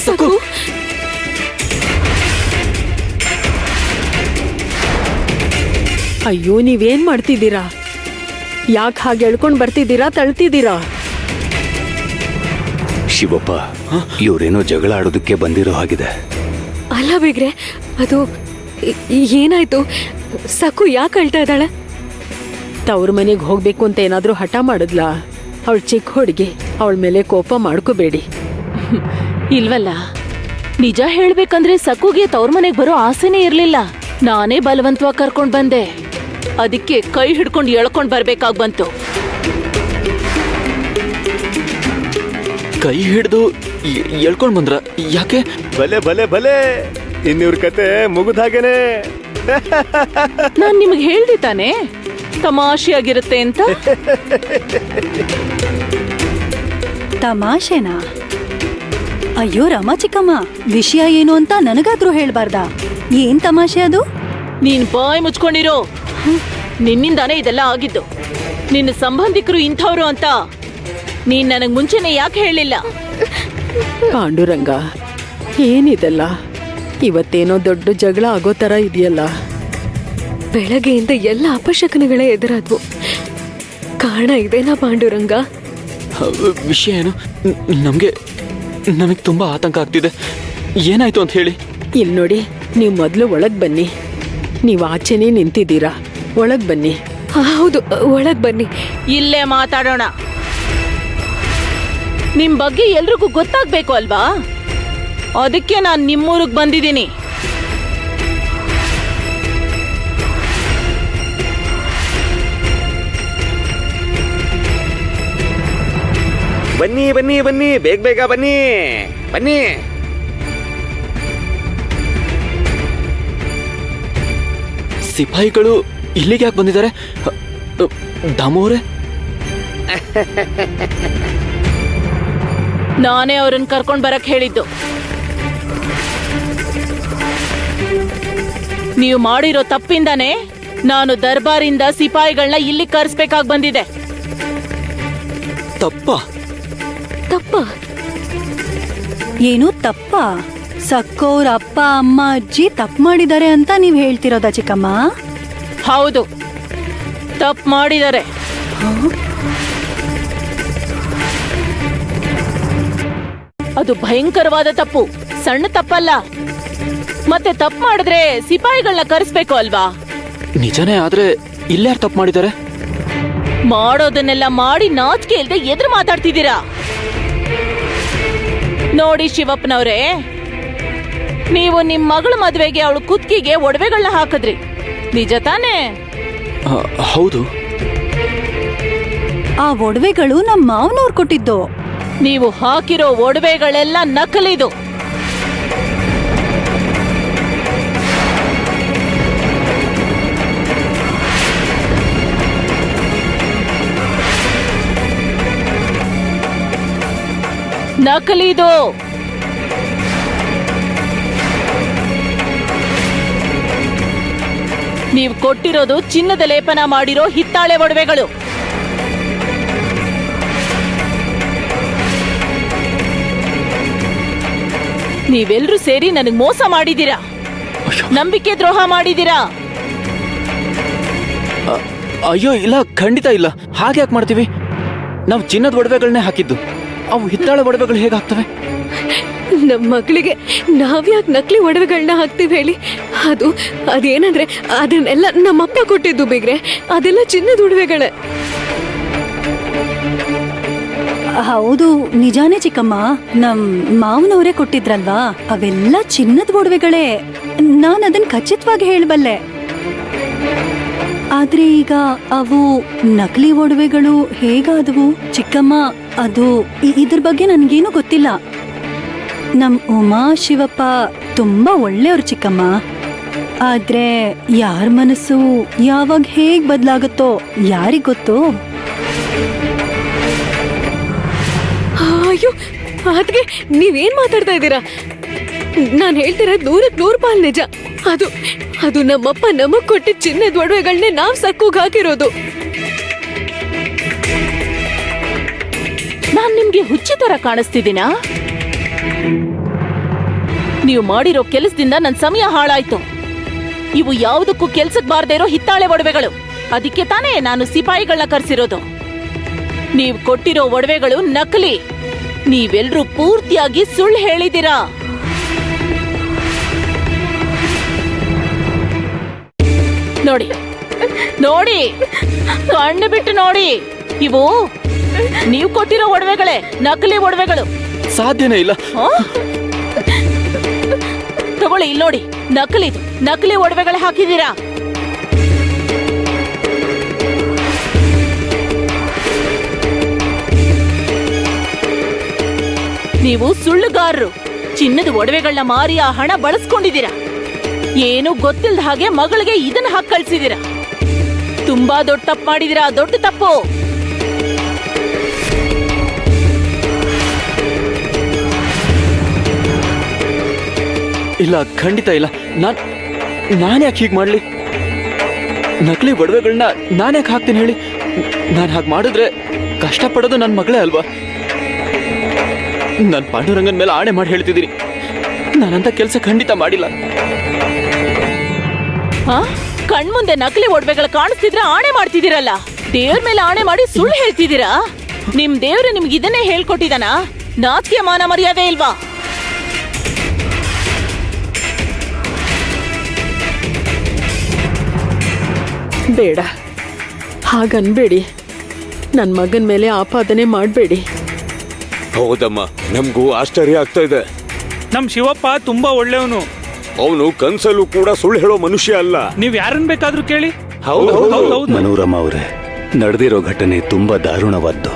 ಸಕು ಅಯ್ಯೋ, ನೀವೇನ್ ಮಾಡ್ತಿದ್ದೀರಾ? ಯಾಕೆ ಹಾಗೆ ಎಳ್ಕೊಂಡ್ ಬರ್ತಿದ್ದೀರಾ, ತಳ್ತಿದ್ದೀರಾ? ಶಿವಪ್ಪ, ಇವ್ರೇನೋ ಜಗಳ ಆಡೋದಕ್ಕೆ ಬಂದಿರೋ ಹಾಗಿದೆ. ಅಲ್ಲ ಬಿಗ್ರೆ, ಅದು ಏನಾಯ್ತು? ಸಕು ಯಾಕೆ ಅಳ್ತಾ ಇದ್ದಾಳೆ? ತವ್ರ ಮನೆಗೆ ಹೋಗ್ಬೇಕು ಅಂತ ಏನಾದ್ರೂ ಹಠ ಮಾಡಿದ್ಲಾ? ಅವಳು ಚಿಕ್ಕ ಹುಡುಗಿ, ಅವಳ ಮೇಲೆ ಕೋಪ ಮಾಡ್ಕೋಬೇಡಿ. ಇಲ್ವಲ್ಲ, ನಿಜ ಹೇಳ್ಬೇಕಂದ್ರೆ ಸಕುಗೆ ತವ್ರ ಮನೆಗ್ ಬರೋ ಆಸೆನೇ ಇರ್ಲಿಲ್ಲ. ನಾನೇ ಬಲವಂತವಾಗಿ ಕರ್ಕೊಂಡ್ ಬಂದೆ. ಅದಕ್ಕೆ ಕೈ ಹಿಡ್ಕೊಂಡು ಎಳ್ಕೊಂಡ್ ಬರ್ಬೇಕಾಗ್ ಬಂತು. ಕೈ ಹಿಡ್ದು ಎಳ್ಕೊಂಡ್ ಬಂದ್ರ? ಯಾಕೆ? ಭಲೆ ಭಲೆ ಭಲೆ, ಇನ್ನಿವ್ರ ಕತೆ ಮುಗಿದ ಹಾಗೇನೆ. ನಾನ್ ನಿಮ್ಗೆ ಹೇಳ್ದೆ ತಾನೆ ತಮಾಷೆಯಾಗಿರುತ್ತೆ ಅಂತ. ತಮಾಷೆನಾ? ಅಯ್ಯೋ ರಾಮ ಚಿಕ್ಕಮ್ಮ, ವಿಷಯ ಏನು ಅಂತ ನನಗಾದ್ರೂ ಹೇಳ್ಬಾರ್ದಾ? ಏನ್ ತಮಾಷೆ ಅದು? ನೀನ್ ಬಾಯ್ ಮುಚ್ಕೊಂಡಿರೋ. ನಿನ್ನಿಂದಾನೇ ಇದೆಲ್ಲ ಆಗಿದ್ದು. ನಿನ್ನ ಸಂಬಂಧಿಕರು ಇಂಥವ್ರು ಅಂತ ನೀನ್ ನನಗ್ ಮುಂಚೆನೆ ಯಾಕೆ ಹೇಳಿಲ್ಲ? ಪಾಂಡುರಂಗ, ಏನಿದೆಲ್ಲ? ಇವತ್ತೇನೋ ದೊಡ್ಡ ಜಗಳ ಆಗೋ ತರ ಇದೆಯಲ್ಲ. ಬೆಳಗ್ಗೆಯಿಂದ ಎಲ್ಲ ಅಪಶಕನಗಳೇ ಎದುರಾದ್ವು. ಕಾರಣ ಇದೇನಾ ಪಾಂಡುರಂಗ? ವಿಷಯ ಏನು? ನಮಗೆ ತುಂಬಾ ಆತಂಕ ಆಗ್ತಿದೆ. ಏನಾಯ್ತು ಅಂತ ಹೇಳಿ. ಇಲ್ ನೋಡಿ, ನೀವು ಮೊದಲು ಒಳಗ್ ಬನ್ನಿ. ನೀವು ಆಚೆನೇ ನಿಂತಿದ್ದೀರಾ, ಒಳಗ್ ಬನ್ನಿ. ಹೌದು, ಒಳಗ್ ಬನ್ನಿ. ಇಲ್ಲೇ ಮಾತಾಡೋಣ. ನಿಮ್ ಬಗ್ಗೆ ಎಲ್ರಿಗೂ ಗೊತ್ತಾಗ್ಬೇಕು ಅಲ್ವಾ? ಅದಕ್ಕೆ ನಾನ್ ನಿಮ್ಮೂರಿಗೆ ಬಂದಿದ್ದೀನಿ. ಬನ್ನಿ ಬನ್ನಿ ಬನ್ನಿ, ಬೇಗ ಬೇಗ ಬನ್ನಿ ಬನ್ನಿ. ಸಿಪಾಯಿಗಳು ಇಲ್ಲಿಗೆ ಯಾಕೆ ಬಂದಿದ್ದಾರೆ? ದಾಮೋರೆ, ನಾನೇ ಅವ್ರನ್ನ ಕರ್ಕೊಂಡ್ ಬರಕ್ ಹೇಳಿದ್ದು. ನೀವು ಮಾಡಿರೋ ತಪ್ಪಿಂದಾನೇ ನಾನು ದರ್ಬಾರಿಂದ ಸಿಪಾಯಿಗಳನ್ನ ಇಲ್ಲಿ ಕರ್ಸ್ಬೇಕಾಗ್ ಬಂದಿದೆ. ತಪ್ಪ? ತಪ್ಪ? ಏನು ತಪ್ಪ? ಸಕ್ಕೋರ್ ಅಪ್ಪ ಅಮ್ಮ ಅಜ್ಜಿ ತಪ್ಪು ಮಾಡಿದ್ದಾರೆ ಅಂತ ನೀವ್ ಹೇಳ್ತಿರೋದಾ ಚಿಕ್ಕಮ್ಮ? ಹೌದು, ತಪ್ಪು ಮಾಡಿದ್ದಾರೆ. ಅದು ಭಯಂಕರವಾದ ತಪ್ಪು, ಸಣ್ಣ ತಪ್ಪಲ್ಲ. ಮತ್ತೆ ತಪ್ಪು ಮಾಡಿದ್ರೆ ಸಿಪಾಯಿಗಳನ್ನ ಕರೆಸ್ಬೇಕು ಅಲ್ವಾ? ನಿಜನೇ, ಆದ್ರೆ ಇಲ್ಲಾರು ತಪ್ಪು ಮಾಡಿದ್ದಾರೆ? ಮಾಡೋದನ್ನೆಲ್ಲ ಮಾಡಿ ನಾಚಿಕೆ ಇಲ್ದೆ ಎದುರು ಮಾತಾಡ್ತಿದ್ದೀರಾ. ನೋಡಿ ಶಿವಪ್ಪನವ್ರೆ, ನೀವು ನಿಮ್ ಮಗಳ ಮದ್ವೆಗೆ ಅವಳು ಕುತ್ತಿಗೆಗೆ ಒಡವೆಗಳನ್ನ ಹಾಕಿದ್ರಿ, ನಿಜ ತಾನೇ? ಹೌದು. ಆ ಒಡವೆಗಳು ನಮ್ಮ ಮಾವನವ್ರು ಕೊಟ್ಟಿದ್ದು. ನೀವು ಹಾಕಿರೋ ಒಡವೆಗಳೆಲ್ಲ ನಕಲಿದು. ನಕಲಿದು. ನೀವು ಕೊಟ್ಟಿರೋದು ಚಿನ್ನದ ಲೇಪನ ಮಾಡಿರೋ ಹಿತ್ತಾಳೆ ಒಡವೆಗಳು. ನೀವೆಲ್ರೂ ಸೇರಿ ನನಗೆ ಮೋಸ ಮಾಡಿದ್ದೀರಾ, ನಂಬಿಕೆ ದ್ರೋಹ ಮಾಡಿದ್ದೀರಾ. ಅಯ್ಯೋ ಇಲ್ಲ, ಖಂಡಿತ ಇಲ್ಲ. ಹಾಗೆ ಯಾಕೆ ಮಾಡ್ತೀವಿ? ನಾವು ಚಿನ್ನದ ಒಡವೆಗಳನ್ನೇ ಹಾಕಿದ್ದು. ಅವು ಹಿತ್ತಾಳೆ ಒಡವೆಗಳು ಹೇಗಾಗ್ತವೆ? ನಮ್ಮ ಮಗಳಿಗೆ ನಾವ್ಯಾಕೆ ನಕಲಿ ಒಡವೆಗಳನ್ನ ಹಾಕ್ತಿವಿ ಹೇಳಿ? ಅದೇನಂದ್ರೆ ಅದನ್ನೆಲ್ಲ ನಮ್ಮಪ್ಪ ಕೊಟ್ಟಿದ್ದು ಬಿಗ್ರೆ. ಅದೆಲ್ಲ ಚಿನ್ನದ ಒಡವೆಗಳೇ. ಹೌದು, ನಿಜಾನೇ ಚಿಕ್ಕಮ್ಮ. ನಮ್ ಮಾವನವರೇ ಕೊಟ್ಟಿದ್ರಲ್ವಾ, ಅವೆಲ್ಲ ಚಿನ್ನದ ಒಡವೆಗಳೇ. ನಾನ್ ಅದನ್ ಖಚಿತವಾಗಿ ಹೇಳಬಲ್ಲೆ. ಆದ್ರೆ ಈಗ ಅವು ನಕಲಿ ಒಡವೆಗಳು ಹೇಗಾದವು ಚಿಕ್ಕಮ್ಮ? ಅದು ಇದ್ರ ಬಗ್ಗೆ ನನ್ಗೇನು ಗೊತ್ತಿಲ್ಲ. ನಮ್ ಉಮಾ ಶಿವಪ್ಪ ತುಂಬಾ ಒಳ್ಳೆಯವ್ರು ಚಿಕ್ಕಮ್ಮ. ಆದ್ರೆ ಯಾರ ಮನಸ್ಸು ಯಾವಾಗ ಹೇಗ್ ಬದಲಾಗುತ್ತೋ ಯಾರಿಗ್ ಗೊತ್ತು? ಅಯ್ಯೋ, ಅದ್ಗೆ ನೀವೇನ್ ಮಾತಾಡ್ತಾ ಇದ್ದೀರಾ? ನಾನ್ ಹೇಳ್ತಿರೋದು 100% ಪಾಲ್ ನಿಜ. ಅದು ನಮ್ಮಪ್ಪ ನಮಗ್ ಕೊಟ್ಟಿದ್ದ ಚಿನ್ನದ ಒಡವೆಗಳನ್ನೇ ನಾವ್ ಸಕ್ಕುಗ್ ಹಾಕಿರೋದು. ನಾನ್ ನಿಮ್ಗೆ ಹುಚ್ಚಿ ತರ ಕಾಣಿಸ್ತಿದ್ದೀನಾ? ನೀವು ಮಾಡಿರೋ ಕೆಲಸದಿಂದ ನನ್ ಸಮಯ ಹಾಳಾಯ್ತು. ಇವು ಯಾವುದಕ್ಕೂ ಕೆಲ್ಸಕ್ ಬಾರ್ದೇ ಇರೋ ಹಿತ್ತಾಳೆ ಒಡವೆಗಳು. ಅದಕ್ಕೆ ತಾನೇ ನಾನು ಸಿಪಾಯಿಗಳನ್ನ ಕರ್ಸಿರೋದು. ನೀವ್ ಕೊಟ್ಟಿರೋ ಒಡವೆಗಳು ನಕಲಿ. ನೀವೆಲ್ರೂ ಪೂರ್ತಿಯಾಗಿ ಸುಳ್ಳು ಹೇಳಿದಿರಾ. ನೋಡಿ ನೋಡಿ, ಕಣ್ಣು ಬಿಟ್ಟು ನೋಡಿ, ಇವು ನೀವು ಕೊಟ್ಟಿರೋ ಒಡವೆಗಳೇ, ನಕಲಿ ಒಡವೆಗಳು. ಸಾಧ್ಯನೇ ಇಲ್ಲ. ತಗೊಳ್ಳಿ, ಇಲ್ಲಿ ನೋಡಿ, ನಕಲಿದು. ನಕಲಿ ಒಡವೆಗಳು ಹಾಕಿದೀರಾ. ನೀವು ಸುಳ್ಳುಗಾರರು. ಚಿನ್ನದ ಒಡವೆಗಳನ್ನ ಮಾರಿ ಆ ಹಣ ಬಳಸ್ಕೊಂಡಿದ್ದೀರಾ. ಏನು ಗೊತ್ತಿಲ್ಲದ ಹಾಗೆ ಮಗಳಿಗೆ ಇದನ್ನ ಹಾಕಿ ಕಳ್ಸಿದೀರಾ. ತುಂಬಾ ದೊಡ್ಡ ತಪ್ಪು ಮಾಡಿದೀರಾ, ದೊಡ್ಡ ತಪ್ಪು. ಇಲ್ಲ, ಖಂಡಿತ ಇಲ್ಲ. ನಾನ್ಯಾಕೆ ಹೀಗೆ ಮಾಡ್ಲಿ? ನಕಲಿ ಒಡವೆಗಳನ್ನ ನಾನ್ಯಾಕೆ ಹಾಕ್ತೀನಿ ಹೇಳಿ? ನಾನು ಹಾಗೆ ಮಾಡಿದ್ರೆ ಕಷ್ಟಪಡೋದು ನನ್ನ ಮಗಳೇ ಅಲ್ವಾ? ನಾನು ಪಾಂಡುರಂಗನ ಮೇಲೆ ಆಣೆ ಮಾಡಿ ಹೇಳ್ತಿದ್ದೀನಿ, ನಾನಂತ ಕೆಲಸ ಖಂಡಿತ ಮಾಡಿಲ್ಲ. ಕಣ್ಮುಂದೆ ನಕಲಿ ಒಡವೆಗಳು ಕಾಣಿಸ್ತಿದ್ರೆ ಆಣೆ ಮಾಡ್ತಿದ್ದೀರಲ್ಲ. ದೇವ್ರ ಮೇಲೆ ಆಣೆ ಮಾಡಿ ಸುಳ್ಳು ಹೇಳ್ತಿದ್ದೀರಾ. ನಿಮ್ ದೇವ್ರು ನಿಮ್ಗೆ ಇದನ್ನೇ ಹೇಳ್ಕೊಟ್ಟಿದಾನ? ನಾಚಿಕೆ ಮಾನ ಮರ್ಯಾದೆ ಇಲ್ವಾ? ಬೇಡ, ಹಾಗನ್ಬೇಡಿ. ನನ್ನ ಮಗನ ಮೇಲೆ ಆಪಾದನೆ ಮಾಡಬೇಡಿ. ಹೌದಮ್ಮ, ನಮಗೂ ಆಶ್ಚರ್ಯ ಆಗ್ತಾ ಇದೆ. ನಮ್ ಶಿವಪ್ಪ ತುಂಬಾ ಒಳ್ಳೆಯವನು. ಅವನು ಕನ್ಸಲ್ಲೂ ಕೂಡ ಸುಳ್ಳು ಹೇಳೋ ಮನುಷ್ಯ ಅಲ್ಲ. ನೀವ್ ಯಾರನ್ನ ಬೇಕಾದ್ರೂ ಕೇಳಿ. ಹೌದು. ಮನೋರಮ ಅವರೇ, ನಡೆದಿರೋ ಘಟನೆ ತುಂಬಾ ದಾರುಣವಾದ್ದು.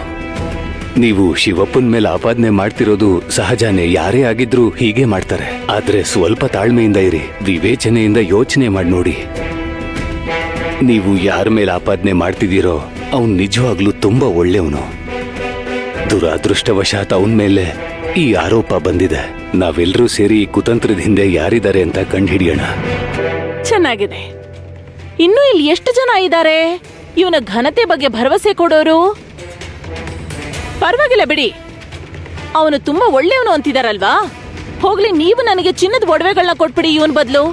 ನೀವು ಶಿವಪ್ಪನ ಮೇಲೆ ಆಪಾದನೆ ಮಾಡ್ತಿರೋದು ಸಹಜನೇ. ಯಾರೇ ಆಗಿದ್ರೂ ಹೀಗೆ ಮಾಡ್ತಾರೆ. ಆದ್ರೆ ಸ್ವಲ್ಪ ತಾಳ್ಮೆಯಿಂದ ಇರಿ, ವಿವೇಚನೆಯಿಂದ ಯೋಚನೆ ಮಾಡಿ ನೋಡಿ. ನೀವು ಯಾರ ಮೇಲೆ ಆಪಾದನೆ ಮಾಡ್ತಿದ್ದೀರೋ ಅವನು ನಿಜವಾಗ್ಲೂ ತುಂಬಾ ಒಳ್ಳೆಯವನು. ದುರಾದೃಷ್ಟವಶಾತ್ ಅವನ ಮೇಲೆ ಈ ಆರೋಪ ಬಂದಿದೆ. ನಾವೆಲ್ಲರೂ ಸೇರಿ ಈ ಕುತಂತ್ರದ ಹಿಂದೆ ಯಾರಿದ್ದಾರೆ ಅಂತ ಕಂಡುಹಿಡಿಯೋಣ. ಚೆನ್ನಾಗಿದೆ. ಇನ್ನು ಇಲ್ಲಿ ಎಷ್ಟು ಜನ ಇದ್ದಾರೆ ಇವನ ಘನತೆ ಬಗ್ಗೆ ಭರವಸೆ ಕೊಡೋರು? ಪರವಾಗಿಲ್ಲ ಬಿಡಿ, ಅವನು ತುಂಬಾ ಒಳ್ಳೆಯವನು ಅಂತಿದಾರಲ್ವಾ. ಹೋಗ್ಲಿ, ನೀವು ನನಗೆ ಚಿನ್ನದ ಒಡವೆಗಳನ್ನ ಕೊಟ್ಬಿಡಿ ಇವನ್ ಬದಲು.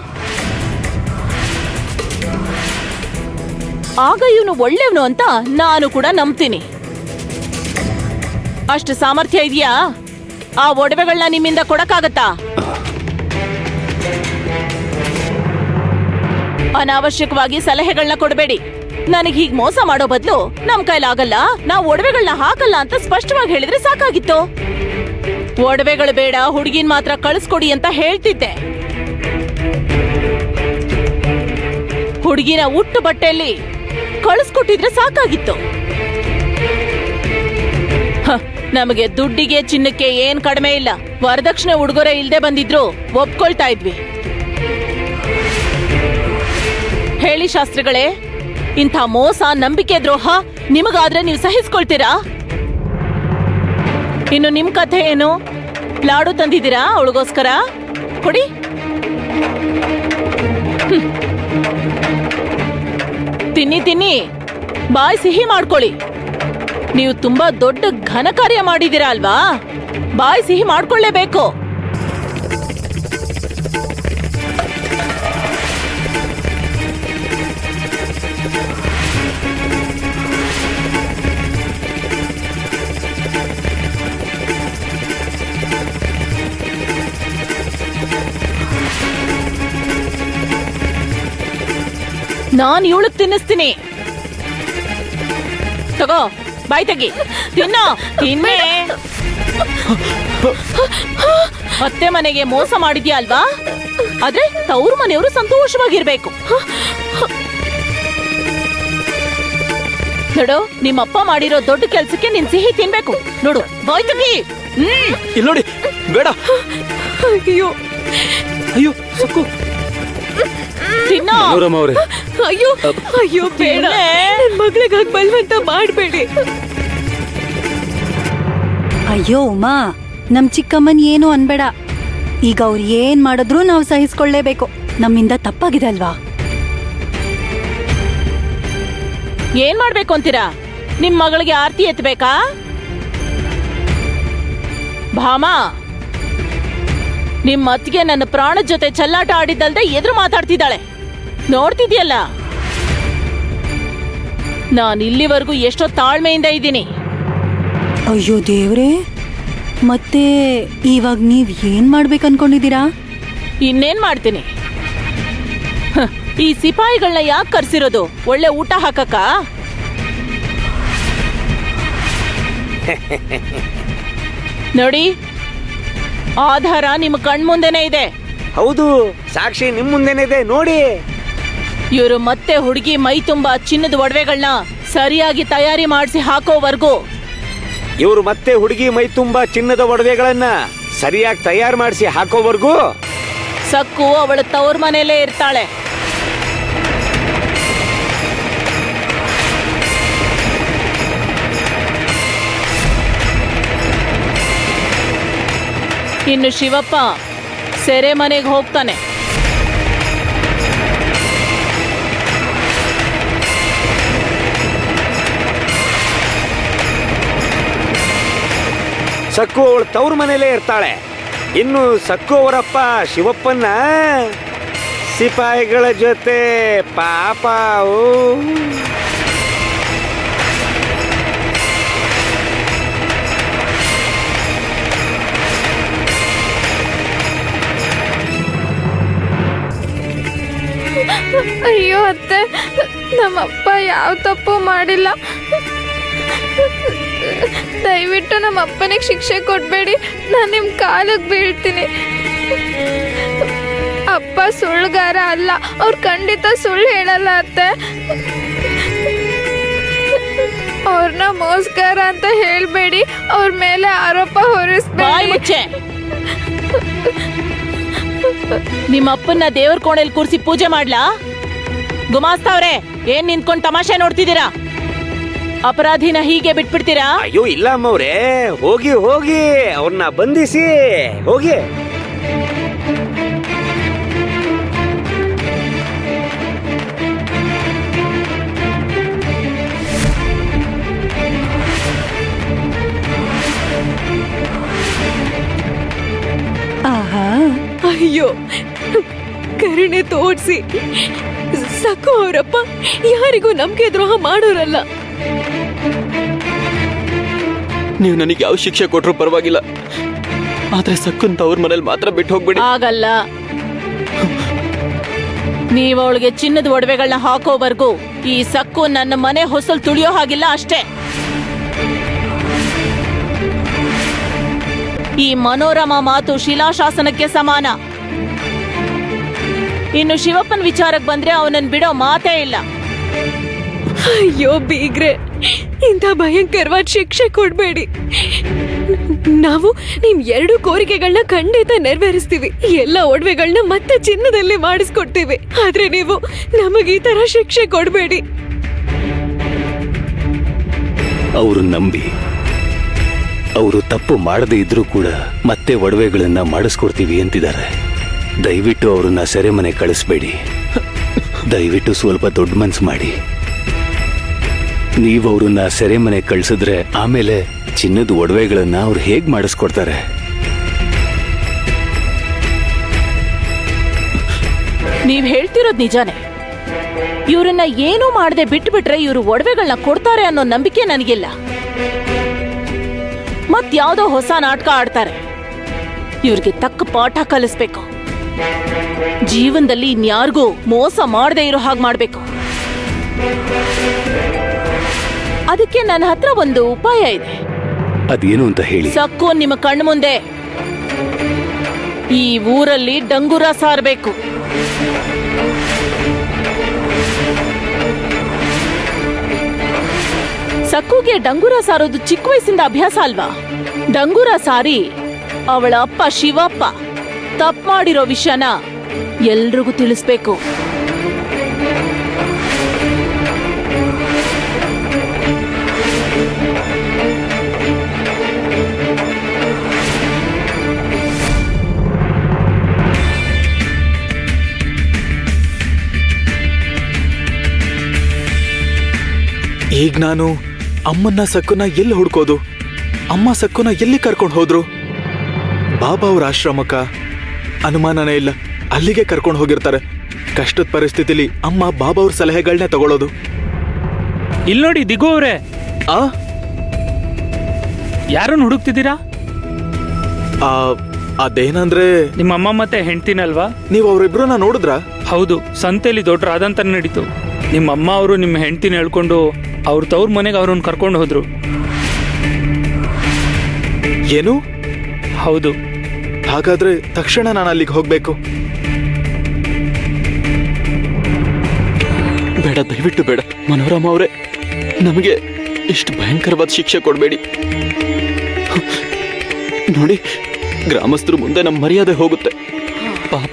ಆಗ ಇವನು ಒಳ್ಳೆಯವನು ಅಂತ ನಾನು ಕೂಡ ನಂಬ್ತೀನಿ. ಅಷ್ಟು ಸಾಮರ್ಥ್ಯ ಇದೆಯಾ? ಆ ಒಡವೆಗಳನ್ನ ನಿಮ್ಮಿಂದ ಕೊಡಕ್ಕಾಗತ್ತಾ? ಅನಾವಶ್ಯಕವಾಗಿ ಸಲಹೆಗಳನ್ನ ಕೊಡಬೇಡಿ. ನನಗೆ ಹೀಗ್ ಮೋಸ ಮಾಡೋ ಬದಲು ನಮ್ ಕೈಲಾಗಲ್ಲ, ನಾವು ಒಡವೆಗಳನ್ನ ಹಾಕಲ್ಲ ಅಂತ ಸ್ಪಷ್ಟವಾಗಿ ಹೇಳಿದ್ರೆ ಸಾಕಾಗಿತ್ತು. ಒಡವೆಗಳು ಬೇಡ, ಹುಡುಗಿನ್ ಮಾತ್ರ ಕಳಿಸ್ಕೊಡಿ ಅಂತ ಹೇಳ್ತಿದ್ದೆ. ಹುಡುಗಿನ ಉಟ್ಟು ಬಟ್ಟೆಯಲ್ಲಿ ಕಳಿಸ್ಕೊಟ್ಟಿದ್ರೆ ಸಾಕಾಗಿತ್ತು. ನಮಗೆ ದುಡ್ಡಿಗೆ ಚಿನ್ನಕ್ಕೆ ಏನ್ ಕಡಿಮೆ ಇಲ್ಲ. ವರದಕ್ಷಿಣೆ ಉಡುಗೊರೆ ಇಲ್ದೆ ಬಂದಿದ್ರು ಒಪ್ಕೊಳ್ತಾ ಇದ್ವಿ. ಹೇಳಿ ಶಾಸ್ತ್ರಿಗಳೇ, ಇಂಥ ಮೋಸ, ನಂಬಿಕೆ ದ್ರೋಹ ನಿಮಗಾದ್ರೆ ನೀವು ಸಹಿಸ್ಕೊಳ್ತೀರಾ? ಇನ್ನು ನಿಮ್ ಕಥೆ ಏನು? ಲಾಡು ತಂದಿದ್ದೀರಾ ಅವಳಿಗೋಸ್ಕರ? ಕೊಡಿ. ತಿನ್ನಿ ತಿನ್ನಿ, ಬಾಯ್ ಸಿಹಿ ಮಾಡ್ಕೊಳ್ಳಿ. ನೀವು ತುಂಬಾ ದೊಡ್ಡ ಘನ ಕಾರ್ಯ ಮಾಡಿದ್ದೀರಾ ಅಲ್ವಾ? ಬಾಯ್ ಸಿಹಿ ಮಾಡ್ಕೊಳ್ಳೇಬೇಕು. ನಾನ್ ಇವಳಗ್ ತಿನ್ನಿಸ್ತೀನಿ. ತಗೋ, ಬಾಯ್ ತೆಗಿ, ತಿನ್ನೋ. ತಿನ್ನೇ. ಅತ್ತೆ ಮನೆಗೆ ಮೋಸ ಮಾಡಿದ್ಯಾ ಅಲ್ವಾ? ಆದ್ರೆ ತವ್ರ ಮನೆಯವರು ಸಂತೋಷವಾಗಿರ್ಬೇಕು. ನೋಡು, ನಿಮ್ಮಪ್ಪ ಮಾಡಿರೋ ದೊಡ್ಡ ಕೆಲ್ಸಕ್ಕೆ ನಿನ್ ಸಿಹಿ ತಿನ್ಬೇಕು. ನೋಡು, ಬಾಯ್ ತೆಗಿ. ಇಲ್ಲಿ ನೋಡಿ, ಬೇಡ. ಅಯ್ಯೋ ಅಯ್ಯೋ, ಸುಕ್ಕು. ತಿನ್ನೋ. ಮನೋರಮ ಅವರೇ, ಅಯ್ಯೋ ಅಯ್ಯೋ, ಬೇಡ. ನನ್ ಮಗಳಿಗಾಗಿ ಬಲವಂತ ಮಾಡಬೇಡಿ. ಅಯ್ಯೋ ಉಮಾ, ನಮ್ ಚಿಕ್ಕಮ್ಮನ್ ಏನು ಅನ್ಬೇಡ. ಈಗ ಅವ್ರು ಏನ್ ಮಾಡಿದ್ರು ನಾವು ಸಹಿಸ್ಕೊಳ್ಳೇಬೇಕು. ನಮ್ಮಿಂದ ತಪ್ಪಾಗಿದೆ ಅಲ್ವಾ? ಏನ್ ಮಾಡ್ಬೇಕು ಅಂತೀರಾ? ನಿಮ್ ಮಗಳಿಗೆ ಆರ್ತಿ ಎತ್ತಬೇಕಾ? ಭಾಮ, ನಿಮ್ ಅತ್ತಿಗೆ ನನ್ನ ಪ್ರಾಣದ ಜೊತೆ ಚೆಲ್ಲಾಟ ಆಡಿದ್ದಲ್ದೆ ಎದುರು ಮಾತಾಡ್ತಿದ್ದಾಳೆ. ನೋಡ್ತಿದ್ಯಲ್ಲ, ನಾನು ಇಲ್ಲಿವರೆಗೂ ಎಷ್ಟೋ ತಾಳ್ಮೆಯಿಂದ ಇದ್ದೀನಿ. ಅಯ್ಯೋ ದೇವ್ರೇ, ಮತ್ತೆ ಇವಾಗ ನೀವ್ ಏನ್ ಮಾಡ್ಬೇಕು ಅನ್ಕೊಂಡಿದ್ದೀರಾ? ಇನ್ನೇನ್ ಮಾಡ್ತೀನಿ? ಈ ಸಿಪಾಯಿಗಳನ್ನ ಯಾಕೆ ಕರ್ಸಿರೋದು? ಒಳ್ಳೆ ಊಟ ಹಾಕಕ್ಕ? ನೋಡಿ, ಆಧಾರ ನಿಮ್ ಕಣ್ಮುಂದೆನೆ ಇದೆ. ಹೌದು, ಸಾಕ್ಷಿ ನಿಮ್ ಮುಂದೆನೇ ಇದೆ ನೋಡಿ. ಇವರು ಮತ್ತೆ ಹುಡುಗಿ ಮೈ ತುಂಬಾ ಚಿನ್ನದ ಒಡವೆಗಳನ್ನ ಸರಿಯಾಗಿ ತಯಾರಿ ಮಾಡಿಸಿ ಹಾಕೋವರೆಗೂ, ಇವರು ಮತ್ತೆ ಹುಡುಗಿ ಮೈ ತುಂಬಾ ಚಿನ್ನದ ಒಡವೆಗಳನ್ನ ಸರಿಯಾಗಿ ತಯಾರು ಮಾಡಿಸಿ ಹಾಕೋವರೆಗೂ ಸಕ್ಕು ಅವಳ ತವ್ರ ಮನೆಯಲ್ಲೇ ಇರ್ತಾಳೆ. ಇನ್ನು ಶಿವಪ್ಪ ಸೆರೆ ಮನೆಗೆ ಹೋಗ್ತಾನೆ. ಸಕ್ಕು ಅವಳ ತವ್ರ ಮನೇಲೇ ಇರ್ತಾಳೆ. ಇನ್ನು ಸಕ್ಕು ಅವರಪ್ಪ ಶಿವಪ್ಪನ್ನ ಸಿಪಾಯಿಗಳ ಜೊತೆ ಪಾಪ ಅಯ್ಯೋ ಅತ್ತೆ, ನಮ್ಮಪ್ಪ ಯಾವ ತಪ್ಪು ಮಾಡಿಲ್ಲ. ದಯವಿಟ್ಟು ನಮ್ಮ ಅಪ್ಪನಿಗೆ ಶಿಕ್ಷೆ ಕೊಡ್ಬೇಡಿ. ನಾನು ನಿಮ್ಮ ಕಾಲಿಗೆ ಬೀಳ್ತೀನಿ. ಅಪ್ಪ ಸುಳ್ಳುಗಾರ ಅಲ್ಲ, ಅವ್ರು ಖಂಡಿತ ಸುಳ್ಳು ಹೇಳಲ್ಲ ಅತ್ತೆ. ಅವ್ರನ್ನ ಮೋಸಗಾರ ಅಂತ ಹೇಳ್ಬೇಡಿ, ಅವ್ರ ಮೇಲೆ ಆರೋಪ ಬಾಯ್ ಹೊರಿಸ್ಬೇಡಿ. ಮುಚ್ಚೆ. ನಿಮ್ಮ ಅಪ್ಪನ್ನ ದೇವ್ರ ಕೋಣೆಲ್ ಕೂರಿಸಿ ಪೂಜೆ ಮಾಡ್ಲಾ? ಗುಮಾಸ್ತವ್ರೆ, ಏನ್ ನಿಂತ್ಕೊಂಡ್ ತಮಾಷೆ ನೋಡ್ತಿದ್ದೀರಾ? ಅಪರಾಧಿನ ಹೀಗೆ ಬಿಟ್ಬಿಡ್ತೀರಾ? ಅಯ್ಯೋ ಇಲ್ಲ ಅಮ್ಮವ್ರೆ, ಹೋಗಿ ಹೋಗಿ ಅವ್ರನ್ನ ಬಂಧಿಸಿ ಹೋಗಿ. ಆಹಾ, ಅಯ್ಯೋ, ಕರುಣೆ ತೋರಿಸಿ. ಸಕ್ಕು ಅವರಪ್ಪ ಯಾರಿಗೂ ನಂಬಿಕೆ ದ್ರೋಹ ಮಾಡೋರಲ್ಲ. ನೀವು ನನಗೆ ಯಾವ ಶಿಕ್ಷೆ ಕೊಟ್ರೂ ಪರವಾಗಿಲ್ಲ, ಆದ್ರೆ ಸಕ್ಕಂತ ಅವ್ರ ಮನೇಲಿ ಮಾತ್ರ ಬಿಟ್ಟು ಹೋಗ್ಬೇಡಿ. ಆಗಲ್ಲ. ನೀವ್ ಅವಳಿಗೆ ಚಿನ್ನದ ಒಡವೆಗಳನ್ನ ಹಾಕೋವರೆಗೂ ಈ ಸಕ್ಕು ನನ್ನ ಮನೆ ಹೊಸಲು ತುಳಿಯೋ ಹಾಗಿಲ್ಲ ಅಷ್ಟೇ. ಈ ಮನೋರಮ ಮಾತು ಶಿಲಾಶಾಸನಕ್ಕೆ ಸಮಾನ. ಇನ್ನು ಶಿವಪ್ಪನ್ ವಿಚಾರಕ್ಕೆ ಬಂದ್ರೆ ಅವನನ್ನ ಬಿಡೋ ಮಾತೇ ಇಲ್ಲ. ಅಯ್ಯೋ ಬೀಗ್ರೆ, ಇಂಥ ಭಯಂಕರವಾದ ಶಿಕ್ಷೆ ಕೊಡ್ಬೇಡಿ. ನಾವು ನಿಮ್ 2 ಕೋರಿಕೆಗಳನ್ನ ಖಂಡಿತ ನೆರವೇರಿಸ್ತೀವಿ. ಎಲ್ಲ ಒಡವೆಗಳನ್ನ ಮತ್ತೆ ಚಿನ್ನದಲ್ಲಿ ಮಾಡಿಸ್ಕೊಡ್ತೀವಿ. ಆದ್ರೆ ನೀವು ನಮಗೆ ಈ ತರ ಶಿಕ್ಷೆ ಕೊಡ್ಬೇಡಿ. ಅವರು ನಂಬಿ ಅವರು ತಪ್ಪು ಮಾಡದೇ ಇದ್ರೂ ಕೂಡ ಮತ್ತೆ ಒಡವೆಗಳನ್ನ ಮಾಡಿಸ್ಕೊಡ್ತೀವಿ ಅಂತಿದ್ದಾರೆ. ದಯವಿಟ್ಟು ಅವ್ರನ್ನ ಸೆರೆಮನೆ ಕಳಿಸ್ಬೇಡಿ. ದಯವಿಟ್ಟು ಸ್ವಲ್ಪ ದೊಡ್ಡ ಮನ್ಸು ಮಾಡಿ. ನೀವು ಅವ್ರನ್ನ ಸೆರೆಮನೆ ಕಳಿಸಿದ್ರೆ ಆಮೇಲೆ ಚಿನ್ನದ ಒಡವೆಗಳನ್ನ ಅವ್ರು ಹೇಗ್ ಮಾಡಿಸ್ಕೊಡ್ತಾರೆ? ನೀವ್ ಹೇಳ್ತಿರೋದ್ ನಿಜಾನೇ. ಇವ್ರನ್ನ ಏನೂ ಮಾಡದೆ ಬಿಟ್ಬಿಟ್ರೆ ಇವ್ರು ಒಡವೆಗಳನ್ನ ಕೊಡ್ತಾರೆ ಅನ್ನೋ ನಂಬಿಕೆ ನನಗಿಲ್ಲ. ಮತ್ಯಾವ್ದೋ ಹೊಸ ನಾಟಕ ಆಡ್ತಾರೆ. ಇವ್ರಿಗೆ ತಕ್ಕ ಪಾಠ ಕಲಿಸ್ಬೇಕು. ಜೀವನದಲ್ಲಿ ಇನ್ಯಾರಿಗೂ ಮೋಸ ಮಾಡದೆ ಇರೋ ಹಾಗೆ ಮಾಡ್ಬೇಕು. ಅದಕ್ಕೆ ನನ್ನ ಹತ್ರ ಒಂದು ಉಪಾಯ ಇದೆ. ಅದೇನು ಅಂತ ಹೇಳಿ. ಸಕ್ಕು ನಿಮ್ಮ ಕಣ್ಣು ಮುಂದೆ ಈ ಊರಲ್ಲಿ ಡಂಗುರ ಸಾರಬೇಕು. ಸಕ್ಕುಗೆ ಡಂಗುರ ಸಾರೋದು ಚಿಕ್ಕ ವಯಸ್ಸಿಂದ ಅಭ್ಯಾಸ ಅಲ್ವಾ? ಡಂಗುರ ಸಾರಿ ಅವಳ ಅಪ್ಪ ಶಿವಪ್ಪ ತಪ್ಪು ಮಾಡಿರೋ ವಿಷಯನ ಎಲ್ರಿಗೂ ತಿಳಿಸ್ಬೇಕು. ಈಗ ನಾನು ಅಮ್ಮನ್ನ ಸಕ್ಕುನ ಎಲ್ಲಿ ಹುಡ್ಕೋದು? ಅಮ್ಮ ಸಕ್ಕುನ ಎಲ್ಲಿ ಕರ್ಕೊಂಡು ಹೋದ್ರು? ಬಾಬಾ ಅವ್ರ ಆಶ್ರಮಕ್ಕ, ಅನುಮಾನನೇ ಇಲ್ಲ, ಅಲ್ಲಿಗೆ ಕರ್ಕೊಂಡು ಹೋಗಿರ್ತಾರೆ. ಕಷ್ಟದ ಪರಿಸ್ಥಿತಿಲಿ ಅಮ್ಮ ಬಾಬಾ ಅವ್ರ ಸಲಹೆಗಳನ್ನೇ ತಗೊಳ್ಳೋದು. ಇಲ್ಲಿ ನೋಡಿ ದಿಗು ಅವ್ರೆ, ಆ ಯಾರನ್ನು ಹುಡುಕ್ತಿದ್ದೀರಾ? ಅದೇನಂದ್ರೆ ನಿಮ್ಮ ಅಮ್ಮ ಮತ್ತೆ ಹೆಂಡ್ತಿನಲ್ವಾ? ನೀವು ಅವ್ರಿಬ್ರನ್ನ ನೋಡಿದ್ರಾ? ಹೌದು, ಸಂತೆಯಲ್ಲಿ ದೊಡ್ಡ ರಾದಂತ ನಡೀತು. ನಿಮ್ಮ ಅಮ್ಮ ಅವರು ನಿಮ್ಮ ಹೆಂಡ್ತಿನ ಹೇಳ್ಕೊಂಡು ಅವ್ರ ತವ್ರ ಮನೆಗೆ ಅವ್ರನ್ನ ಕರ್ಕೊಂಡು ಹೋದ್ರು. ಏನು? ಹೌದು. ಹಾಗಾದ್ರೆ ತಕ್ಷಣ ನಾನು ಅಲ್ಲಿಗೆ ಹೋಗ್ಬೇಕು. ಬೇಡ, ದಯವಿಟ್ಟು ಬೇಡ ಮನೋರಮ ಅವರೇ, ನಮಗೆ ಇಷ್ಟು ಭಯಂಕರವಾದ ಶಿಕ್ಷೆ ಕೊಡಬೇಡಿ. ನೋಡಿ, ಗ್ರಾಮಸ್ಥರು ಮುಂದೆ ನಮ್ಮ ಮರ್ಯಾದೆ ಹೋಗುತ್ತೆ. ಪಾಪ,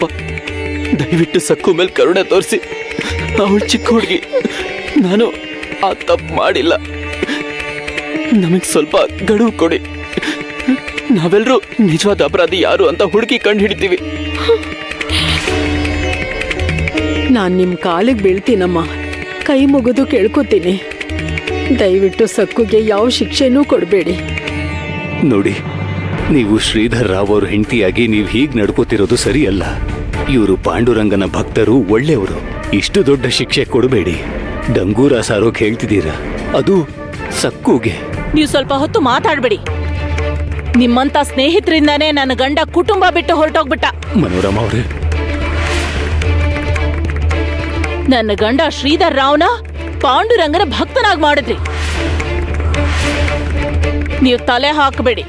ದಯವಿಟ್ಟು ಸಕ್ಕು ಮೇಲೆ ಕರುಣೆ ತೋರಿಸಿ. ಅವಳು ಚಿಕ್ಕ ಹುಡುಗಿ, ನಾನು ಆ ತಪ್ಪು ಮಾಡಿಲ್ಲ. ನಮಗೆ ಸ್ವಲ್ಪ ಗಡುವು ಕೊಡಿ. ನಾವೆಲ್ಲರೂ ನಿಜವಾದ ಅಪರಾಧಿ ಯಾರು ಅಂತ ಹುಡುಕಿ ಕಂಡು ಹಿಡಿತೀವಿ. ನಾನ್ ನಿಮ್ ಕಾಲಿಗೆ ಬೀಳ್ತೀನಮ್ಮ, ಕೈ ಮುಗಿದು ಕೇಳ್ಕೊತೀನಿ. ದಯವಿಟ್ಟು ಸಕ್ಕುಗೆ ಯಾವ ಶಿಕ್ಷೆನೂ ಕೊಡಬೇಡಿ. ನೋಡಿ, ನೀವು ಶ್ರೀಧರ್ ರಾವ್ ಅವ್ರ ಹೆಂಡತಿಯಾಗಿ ನೀವು ಹೀಗೆ ನಡ್ಕೋತಿರೋದು ಸರಿಯಲ್ಲ. ಇವರು ಪಾಂಡುರಂಗನ ಭಕ್ತರು, ಒಳ್ಳೆಯವರು. ಇಷ್ಟು ದೊಡ್ಡ ಶಿಕ್ಷೆ ಕೊಡಬೇಡಿ. ಡಂಗೂರ ಸಾರೋಗ್ ಹೇಳ್ತಿದ್ದೀರಾ, ಅದು ಸಕ್ಕುಗೆ. ನೀವು ಸ್ವಲ್ಪ ಹೊತ್ತು ಮಾತಾಡ್ಬೇಡಿ. ನಿಮ್ಮಂತ ಸ್ನೇಹಿತರಿಂದಾನೇ ನನ್ನ ಗಂಡ ಕುಟುಂಬ ಬಿಟ್ಟು ಹೊರಟೋಗ್ಬಿಟ್ಟ. ಮನೋರಮ ಅವರೇ, ನನ್ನ ಗಂಡ ಶ್ರೀಧರ್ ರಾವ್ನ ಪಾಂಡುರಂಗನ ಭಕ್ತನಾಗಿ ಮಾಡಿದ್ರಿ. ನೀವು ತಲೆ ಹಾಕಬೇಡಿ.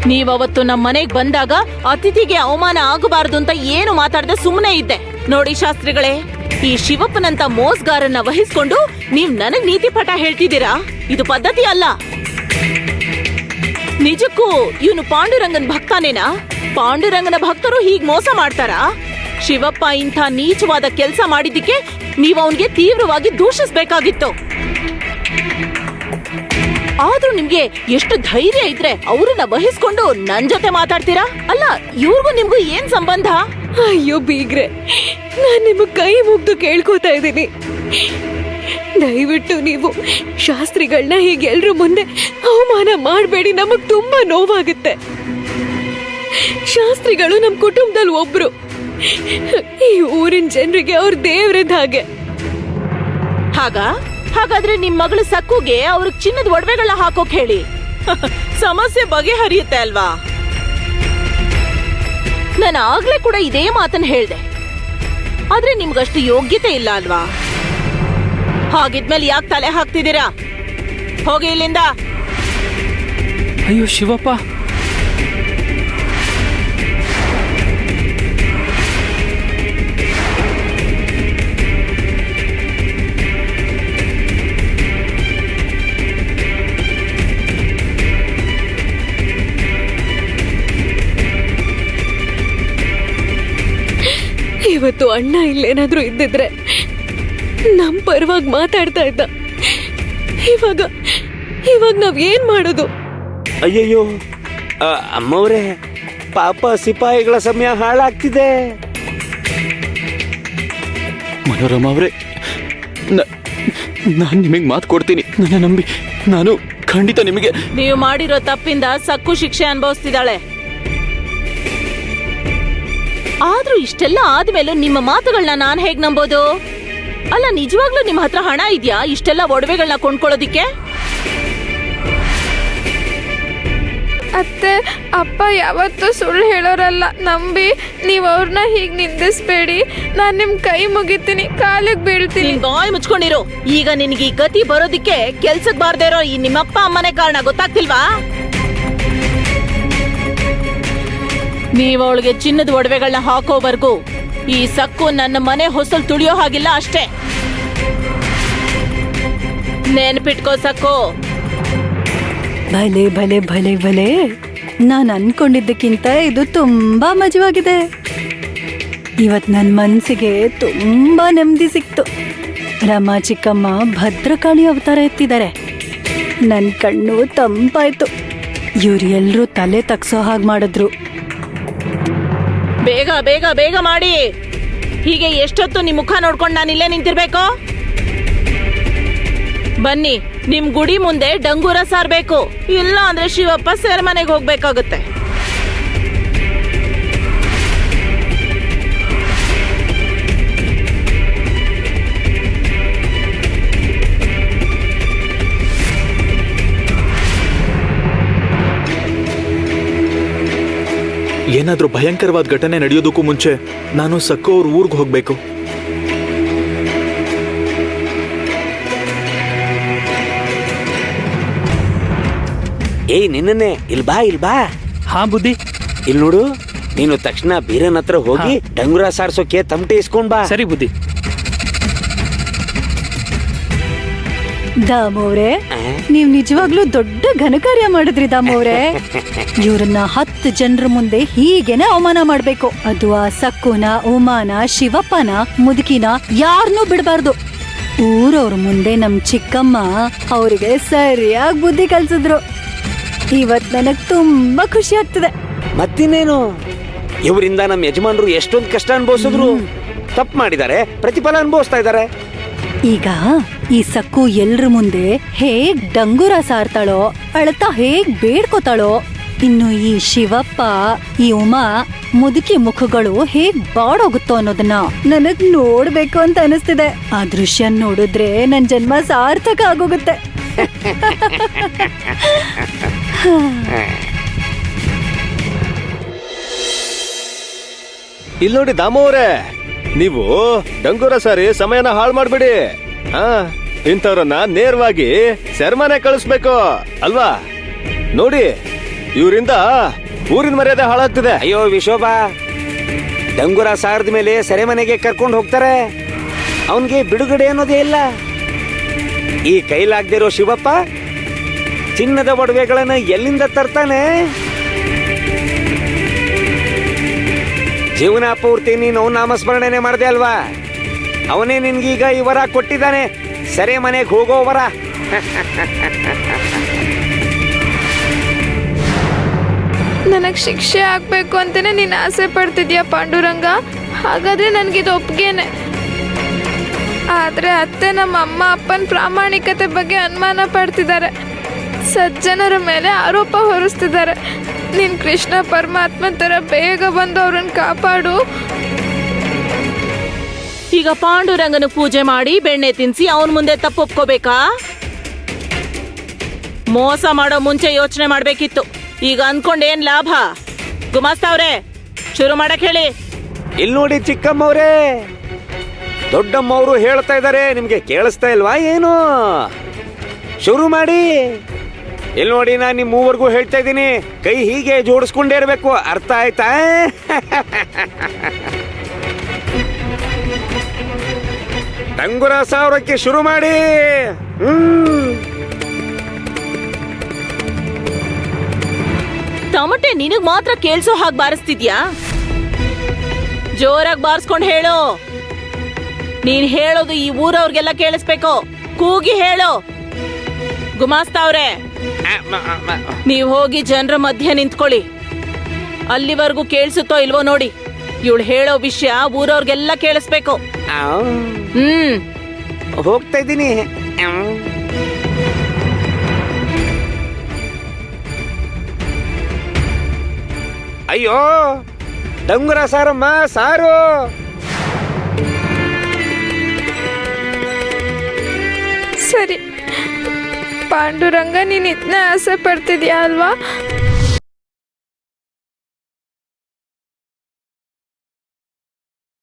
ನೀವವತ್ತು ನಮ್ಮ ಮನೆಗೆ ಬಂದಾಗ ಅತಿಥಿಗೆ ಅವಮಾನ ಆಗಬಾರದು ಅಂತ ಏನು ಮಾತಾಡದೆ ಸುಮ್ಮನೆ ಇದ್ದೆ. ನೋಡಿ ಶಾಸ್ತ್ರಿಗಳೇ, ಈ ಶಿವಪ್ಪನಂತ ಮೋಸ್ಗಾರನ್ನ ವಹಿಸ್ಕೊಂಡು ನೀವ್ ನನಗ್ ನೀತಿ ಪಾಠ ಹೇಳ್ತಿದ್ದೀರಾ? ಇದು ಪದ್ಧತಿ ಅಲ್ಲ. ನಿಜಕ್ಕೂ ಇವನು ಪಾಂಡುರಂಗನ ಭಕ್ತಾನೇನಾ? ಪಾಂಡುರಂಗನ ಭಕ್ತರು ಹೀಗ್ ಮೋಸ ಮಾಡ್ತಾರಾ? ಶಿವಪ್ಪ ಇಂಥ ನೀಚವಾದ ಕೆಲಸ ಮಾಡಿದ್ದಕ್ಕೆ ನೀವು ಅವನಿಗೆ ತೀವ್ರವಾಗಿ ದೂಷಿಸಬೇಕಾಗಿತ್ತು. ಆದ್ರೂ ನಿಮ್ಗೆ ಎಷ್ಟು ಧೈರ್ಯ ಇದ್ರೆ ಅವ್ರನ್ನ ವಹಿಸ್ಕೊಂಡು ನನ್ ಜೊತೆ ಮಾತಾಡ್ತೀರಾ? ಅಲ್ಲ, ಇವ್ರಿಗೂ ನಿಮ್ಗೂ ಏನ್ ಸಂಬಂಧ? ಅಯ್ಯೋ ಬೀಗ್ರೆ, ನಾನ್ ನಿಮಗ್ ಕೈ ಮುಗ್ದು ಕೇಳ್ಕೊತಾ ಇದ್ದೀನಿ. ದಯವಿಟ್ಟು ನೀವು ಶಾಸ್ತ್ರಿಗಳನ್ನ ಹೀಗೆ ಎಲ್ರ ಮುಂದೆ ಅವಮಾನ ಮಾಡಬೇಡಿ. ನಮಗ್ ತುಂಬಾ ನೋವಾಗುತ್ತೆ. ಶಾಸ್ತ್ರಿಗಳು ನಮ್ ಕುಟುಂಬದಲ್ಲಿ ಒಬ್ರು. ಈ ಊರಿನ ಜನರಿಗೆ ಅವ್ರ ದೇವ್ರದ್ ಹಾಗೆ. ಹಾಗಾದ್ರೆ ನಿಮ್ ಮಗಳು ಸಕ್ಕುಗೆ ಅವ್ರಿಗೆ ಚಿನ್ನದ ಒಡವೆಗಳನ್ನ ಹಾಕೋಕ್ ಹೇಳಿ. ಸಮಸ್ಯೆ ಬಗೆಹರಿಯುತ್ತೆ ಅಲ್ವಾ? ನಾನು ಆಗ್ಲೇ ಕೂಡ ಇದೇ ಮಾತನ್ನ ಹೇಳ್ದೆ. ಆದ್ರೆ ನಿಮ್ಗಷ್ಟು ಯೋಗ್ಯತೆ ಇಲ್ಲ ಅಲ್ವಾ? ಹಾಗಿದ್ಮೇಲೆ ಯಾಕೆ ತಲೆ ಹಾಕ್ತಿದ್ದೀರಾ? ಹೋಗಿ ಇಲ್ಲಿಂದ. ಅಯ್ಯೋ ಶಿವಪ್ಪ, ಇವತ್ತು ಅಣ್ಣ ಇಲ್ಲೇನಾದ್ರೂ ಇದ್ದಿದ್ರೆ ನಮ್ ಪರವಾಗಿ ಮಾತಾಡ್ತಾ ಇದ್ದ. ಇವಾಗ ನಾವ್ ಏನ್ ಮಾಡೋದು? ಅಯ್ಯಯ್ಯೋ, ಅಮ್ಮವ್ರೆ, ಪಾಪ ಸಿಪಾಯಿಗಳ ಸಮಯ ಹಾಳಾಗ್ತಿದೆ. ಮನೋರಮ ಅವರೇ, ನಾನು ನಿಮಗೆ ಮಾತು ಕೊಡ್ತೀನಿ. ನನ್ನ ನಂಬಿ, ನಾನು ಖಂಡಿತ ನಿಮಗೆ. ನೀವು ಮಾಡಿರೋ ತಪ್ಪಿಂದ ಸಕ್ಕು ಶಿಕ್ಷೆ ಅನುಭವಿಸ್ತಿದ್ದಾಳೆ. ಆದ್ರೂ ಇಷ್ಟೆಲ್ಲ ಆದ್ಮೇಲೂ ನಿಮ್ಮ ಮಾತುಗಳನ್ನ ನಾನ್ ಹೇಗ್ ನಂಬೋದು? ಅಲ್ಲ, ನಿಜವಾಗ್ಲೂ ನಿಮ್ಮ ಹತ್ರ ಹಣ ಇದ್ಯಾ ಇಷ್ಟೆಲ್ಲ ಒಡವೆಗಳನ್ನ ಕೊಂಡ್ಕೊಳ್ಳೋದಿಕ್ಕೆ? ಅತ್ತೆ, ಅಪ್ಪ ಯಾವತ್ತೂ ಸುಳ್ಳು ಹೇಳೋರಲ್ಲ. ನಂಬಿ ನೀವು ಅವ್ರನ್ನ ಹೀಗೆ ನಿಂದಿಸ್ಬೇಡಿ. ನಾನು ನಿಮ್ ಕೈ ಮುಗಿತೀನಿ, ಕಾಲಿಗೆ ಬೀಳ್ತೀನಿ. ನೀನ್ ಬಾಯ್ ಮುಚ್ಕೊಂಡಿರು. ಈಗ ನಿನಗೆ ಈ ಗತಿ ಬರೋದಿಕ್ಕೆ ಕೆಲ್ಸಕ್ ಬಾರ್ದೇ ಇರೋ ಈ ನಿಮ್ಮಪ್ಪ ಅಮ್ಮನೇ ಕಾರಣ, ಗೊತ್ತಾಗ್ತಿಲ್ವಾ? ನೀವ್ ಅವಳಿಗೆ ಚಿನ್ನದ ಒಡವೆಗಳನ್ನ ಹಾಕೋವರೆಗೂ ಈ ಸಕ್ಕು ನನ್ನ ಮನೆ ಹೊಸಲ್ ತುಳಿಯೋ ಹಾಗಿಲ್ಲ ಅಷ್ಟೇ. ನೆನ್ಪಿಟ್ಕೋ ಸಕ್ಕು. ಭಲೆ ಭಲೆ ಭಲೆ ಭಲೆ, ನಾನು ಅನ್ಕೊಂಡಿದ್ದಕ್ಕಿಂತ ಇದು ತುಂಬಾ ಮಜವಾಗಿದೆ. ಇವತ್ ನನ್ನ ಮನ್ಸಿಗೆ ತುಂಬಾ ನೆಮ್ಮದಿ ಸಿಕ್ತು. ರಮಾ ಚಿಕ್ಕಮ್ಮ ಭದ್ರಕಾಳಿ ಅವತಾರ ಎತ್ತಿದ್ದಾರೆ. ನನ್ನ ಕಣ್ಣು ತಂಪಾಯ್ತು. ಇವ್ರು ಎಲ್ರೂ ತಲೆ ತಗ್ಸೋ ಹಾಗೆ ಮಾಡಿದ್ರು. ಬೇಗ ಬೇಗ ಬೇಗ ಮಾಡಿ. ಹೀಗೆ ಎಷ್ಟೊತ್ತು ನಿಮ್ ಮುಖ ನೋಡ್ಕೊಂಡು ನಾನು ಇಲ್ಲೇ ನಿಂತಿರ್ಬೇಕು? ಬನ್ನಿ, ನಿಮ್ ಗುಡಿ ಮುಂದೆ ಡಂಗೂರ ಸಾರ್ಬೇಕು. ಇಲ್ಲ ಅಂದ್ರೆ ಶಿವಪ್ಪ ಸೆರೆಮನೆಗೆ ಹೋಗ್ಬೇಕಾಗುತ್ತೆ. ಏನಾದ್ರೂ ಭಯಂಕರವಾದ ಘಟನೆ ನಡೆಯೋದಕ್ಕೂ ಮುಂಚೆ ನಾನು ಸಕ್ಕು ಅವ್ರ ಊರ್ಗ್ ಹೋಗ್ಬೇಕು. ಏಯ್ ನಿನ್ನೆ ಇಲ್ ಬಾ ಹಾ ಬುದ್ಧಿ. ಇಲ್ ನೋಡು, ನೀನು ತಕ್ಷಣ ಬೀರನ್ ಹತ್ರ ಹೋಗಿ ಡಂಗುರ ಸಾರ್ಸೋಕೆ ತಮಟೆ ಇಸ್ಕೊಂಡ್ ಬಾ. ಸರಿ ಬುದ್ಧಿ. ದಾಮೋವ್ರೆ, ನೀವ್ ನಿಜವಾಗ್ಲೂ ದೊಡ್ಡ ಘನಕಾರ್ಯ ಮಾಡಿದ್ರಿ ದಾಮೋವ್ರೆ. ಇವ್ರನ್ನ 10 ಜನರ ಮುಂದೆ ಹೀಗೇನೆ ಅವಮಾನ ಮಾಡ್ಬೇಕು. ಅದು ಆ ಸಕ್ಕುನ, ಉಮಾನ, ಶಿವಪ್ಪನ, ಮುದುಕಿನ ಯಾರನ್ನೂ ಬಿಡಬಾರ್ದು. ಊರವ್ರ ಮುಂದೆ ನಮ್ ಚಿಕ್ಕಮ್ಮ ಅವರಿಗೆ ಸರಿಯಾಗಿ ಬುದ್ಧಿ ಕಲ್ಸಿದ್ರು. ಇವತ್ ನನಗ್ ತುಂಬಾ ಖುಷಿ ಆಗ್ತದೆ. ಮತ್ತಿನ್ನೇನು, ಇವರಿಂದ ನಮ್ಮ ಯಜಮಾನ್ರು ಎಷ್ಟೊಂದು ಕಷ್ಟ ಅನುಭವಿಸಿದ್ರು. ತಪ್ಪು ಮಾಡಿದ್ದಾರೆ, ಪ್ರತಿಫಲ ಅನುಭವಿಸ್ತಾ ಇದ್ದಾರೆ. ಈಗ ಈ ಸಕ್ಕು ಎಲ್ರ ಮುಂದೆ ಹೇಗ್ ಡಂಗುರ ಸಾರ್ತಾಳೋ, ಅಳತಾ ಹೇಗ್ ಬೇಡ್ಕೋತಾಳೋ, ಇನ್ನು ಈ ಶಿವಪ್ಪ, ಈ ಉಮಾ ಮುದುಕಿ ಮುಖಗಳು ಹೇಗ್ ಬಾಡೋಗುತ್ತೋ ಅನ್ನೋದನ್ನ ನನಗ್ ನೋಡ್ಬೇಕು ಅಂತ ಅನಿಸ್ತಿದೆ. ಆ ದೃಶ್ಯ ನೋಡಿದ್ರೆ ನನ್ ಜನ್ಮ ಸಾರ್ಥಕ ಆಗೋಗುತ್ತೆ. ಇಲ್ಲಿ ನೋಡಿ ದಾಮೋವ್ರೆ, ನೀವು ಡಂಗೂರ ಸಾರಿ ಸಮಯನ ಹಾಳು ಮಾಡ್ಬಿಡಿ. ಇಂಥವ್ರನ್ನ ನೇರವಾಗಿ ಸೆರೆಮನೆ ಕಳಿಸ್ಬೇಕು ಅಲ್ವಾ? ನೋಡಿ, ಇವರಿಂದ ಊರಿನ ಮರ್ಯಾದೆ ಹಾಳಾಗ್ತಿದೆ. ಅಯ್ಯೋ ವಿಶೋಭಾ, ಡಂಗುರ ಸಾರದ ಮೇಲೆ ಸೆರೆಮನೆಗೆ ಕರ್ಕೊಂಡು ಹೋಗ್ತಾರೆ. ಅವನ್ಗೆ ಬಿಡುಗಡೆ ಅನ್ನೋದೇ ಇಲ್ಲ. ಈ ಕೈಲಾಗ್ದಿರೋ ಶಿವಪ್ಪ ಚಿನ್ನದ ಒಡವೆಗಳನ್ನ ಎಲ್ಲಿಂದ ತರ್ತಾನೆ? ಜೀವನ ಪೂರ್ತಿ ನೀನು ನಾಮಸ್ಮರಣೆ ಮಾಡಿದೆ ಅಲ್ವಾ? ಅವನೇ ನಿನ್ಗೀಗ ಈ ವರ ಕೊಟ್ಟಿದ್ದಾನೆ, ಸೆರೆ ಮನೆಗೆ ಹೋಗೋ ವರ. ನನಗೆ ಶಿಕ್ಷೆ ಆಗ್ಬೇಕು ಅಂತಾನೆ ನೀನು ಆಸೆ ಪಡ್ತಿದ್ಯಾ ಪಾಂಡುರಂಗ? ಹಾಗಾದ್ರೆ ನನಗಿದು ಒಪ್ಪಿಗೆನೆ. ಆದ್ರೆ ಅತ್ತೆ ನಮ್ಮ ಅಮ್ಮ ಅಪ್ಪನ ಪ್ರಾಮಾಣಿಕತೆ ಬಗ್ಗೆ ಅನುಮಾನ ಪಡ್ತಿದ್ದಾರೆ, ಸಜ್ಜನರ ಮೇಲೆ ಆರೋಪ ಹೊರಿಸ್ತಿದ್ದಾರೆ. ನೀನ್ ಕೃಷ್ಣ ಪರಮಾತ್ಮ ತರ ಬೇಗ ಬಂದು ಅವ್ರನ್ನ ಕಾಪಾಡು. ಈಗ ಪಾಂಡುರಂಗನ ಪೂಜೆ ಮಾಡಿ ಬೆಣ್ಣೆ ತಿನ್ಸಿ ಅವನ್ ಮುಂದೆ ತಪ್ಪು ಒಪ್ಕೋಬೇಕಾ? ಮೋಸ ಮಾಡೋ ಮುಂಚೆ ಯೋಚನೆ ಮಾಡ್ಬೇಕಿತ್ತು. ಈಗ ಅನ್ಕೊಂಡೇನ್ ಲಾಭ? ಗುಮಾಸ್ತವ್ರೆ, ಶುರು ಮಾಡಕ್ ಹೇಳಿ. ಇಲ್ಲಿ ನೋಡಿ ಚಿಕ್ಕಮ್ಮವ್ರೆ, ದೊಡ್ಡಮ್ಮವ್ರು ಹೇಳ್ತಾ ಇದ್ದಾರೆ, ನಿಮ್ಗೆ ಕೇಳಿಸ್ತಾ ಇಲ್ವಾ ಏನು? ಶುರು ಮಾಡಿ. ಇಲ್ಲಿ ನೋಡಿ, ನಾನು ನಿಮ್ ಮೂವರ್ಗೂ ಹೇಳ್ತಾ ಇದ್ದೀನಿ, ಕೈ ಹೀಗೆ ಜೋಡಿಸ್ಕೊಂಡೇ ಇರ್ಬೇಕು, ಅರ್ಥ ಆಯ್ತಾ? ಡಂಗುರ ಸಾವಿರಕ್ಕೆ ಶುರು ಮಾಡಿ. ತಮಟೆ ನಿನಗ್ ಮಾತ್ರ ಕೇಳ್ಸೋ ಹಾಗೆ ಬಾರಿಸ್ತಿದ್ಯಾ? ಜೋರಾಗಿ ಬಾರಿಸ್ಕೊಂಡ್ ಹೇಳು. ನೀನ್ ಹೇಳೋದು ಈ ಊರವ್ರಿಗೆಲ್ಲ ಕೇಳಿಸ್ಬೇಕು. ಕೂಗಿ ಹೇಳು. ಗುಮಾಸ್ತವ್ರೆ, ನೀವ್ ಹೋಗಿ ಜನರ ಮಧ್ಯೆ ನಿಂತ್ಕೊಳ್ಳಿ. ಅಲ್ಲಿವರೆಗೂ ಕೇಳಿಸುತ್ತೋ ಇಲ್ವೋ ನೋಡಿ. ಇವಳು ಹೇಳೋ ವಿಷಯ ಊರವ್ರಿಗೆಲ್ಲ ಕೇಳಿಸ್ಬೇಕು. ಹೋಗ್ತಾ ಇದ್ದೀನಿ. ಅಯ್ಯೋ ಡಂಗುರ ಸಾರಮ್ಮ, ಸಾರು. ಸರಿ ಪಾಂಡುರಂಗ, ನೀನ್ ಇದನ್ನ ಆಸೆ ಪಡ್ತಿದ್ಯಾ ಅಲ್ವಾ?